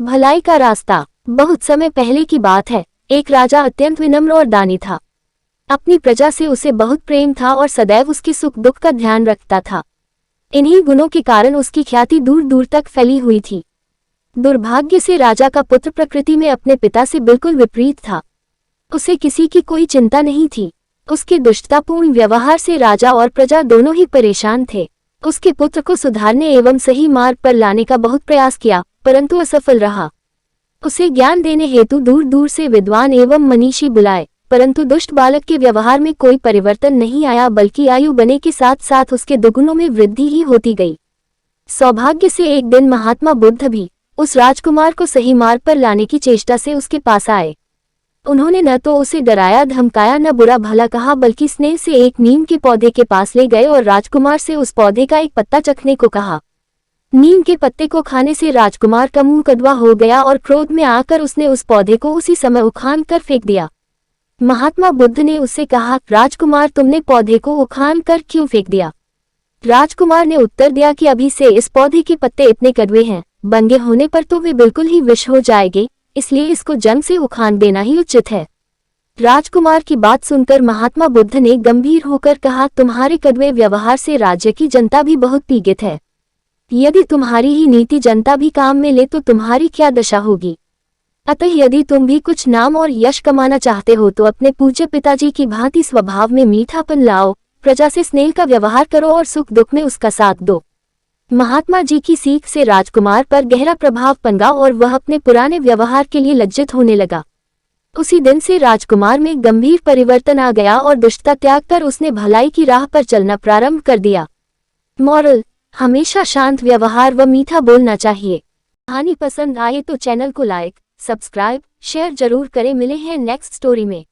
भलाई का रास्ता। बहुत समय पहले की बात है। एक राजा अत्यंत विनम्र और दानी था। अपनी प्रजा से उसे बहुत प्रेम था और सदैव उसके सुख दुख का ध्यान रखता था। इन्हीं गुणों के कारण उसकी ख्याति दूर दूर तक फैली हुई थी। दुर्भाग्य से राजा का पुत्र प्रकृति में अपने पिता से बिल्कुल विपरीत था। उसे किसी की कोई चिंता नहीं थी। उसके दुष्टतापूर्ण व्यवहार से राजा और प्रजा दोनों ही परेशान थे। उसके पुत्र को सुधारने एवं सही मार्ग पर लाने का बहुत प्रयास किया, परंतु असफल रहा। उसे ज्ञान देने हेतु दूर दूर से विद्वान एवं मनीषी बुलाए, परंतु दुष्ट बालक के व्यवहार में कोई परिवर्तन नहीं आया, बल्कि आयु बढ़ने के साथ साथ उसके दुगुनों में वृद्धि ही होती गई। सौभाग्य से एक दिन महात्मा बुद्ध भी उस राजकुमार को सही मार्ग पर लाने की चेष्टा से उसके पास आए। उन्होंने न तो उसे डराया धमकाया न बुरा भला कहा, बल्कि स्नेह से एक नीम के पौधे के पास ले गए और राजकुमार से उस पौधे का एक पत्ता चखने को कहा। नीम के पत्ते को खाने से राजकुमार का मुंह कड़वा हो गया और क्रोध में आकर उसने उस पौधे को उसी समय उखाड़ कर फेंक दिया। महात्मा बुद्ध ने उससे कहा, राजकुमार, तुमने पौधे को उखाड़ कर क्यों फेंक दिया? राजकुमार ने उत्तर दिया कि अभी से इस पौधे के पत्ते इतने कड़वे हैं, बंगे होने पर तो वे बिल्कुल ही विष हो जाएंगे, इसलिए इसको जंग से उखाड़ देना ही उचित है। राजकुमार की बात सुनकर महात्मा बुद्ध ने गंभीर होकर कहा, तुम्हारे कड़वे व्यवहार से राज्य की जनता भी बहुत पीड़ित है। यदि तुम्हारी ही नीति जनता भी काम में ले तो तुम्हारी क्या दशा होगी? अतः यदि तुम भी कुछ नाम और यश कमाना चाहते हो तो अपने पूज्य पिताजी की भांति स्वभाव में मीठापन लाओ, प्रजा से स्नेह का व्यवहार करो और सुख दुख में उसका साथ दो। महात्मा जी की सीख से राजकुमार पर गहरा प्रभाव पड़ा और वह अपने पुराने व्यवहार के लिए लज्जित होने लगा। उसी दिन से राजकुमार में गंभीर परिवर्तन आ गया और दुष्टता त्याग कर उसने भलाई की राह पर चलना प्रारंभ कर दिया। मॉरल: हमेशा शांत व्यवहार व मीठा बोलना चाहिए। कहानी पसंद आए तो चैनल को लाइक, सब्सक्राइब, शेयर जरूर करें। मिले हैं नेक्स्ट स्टोरी में।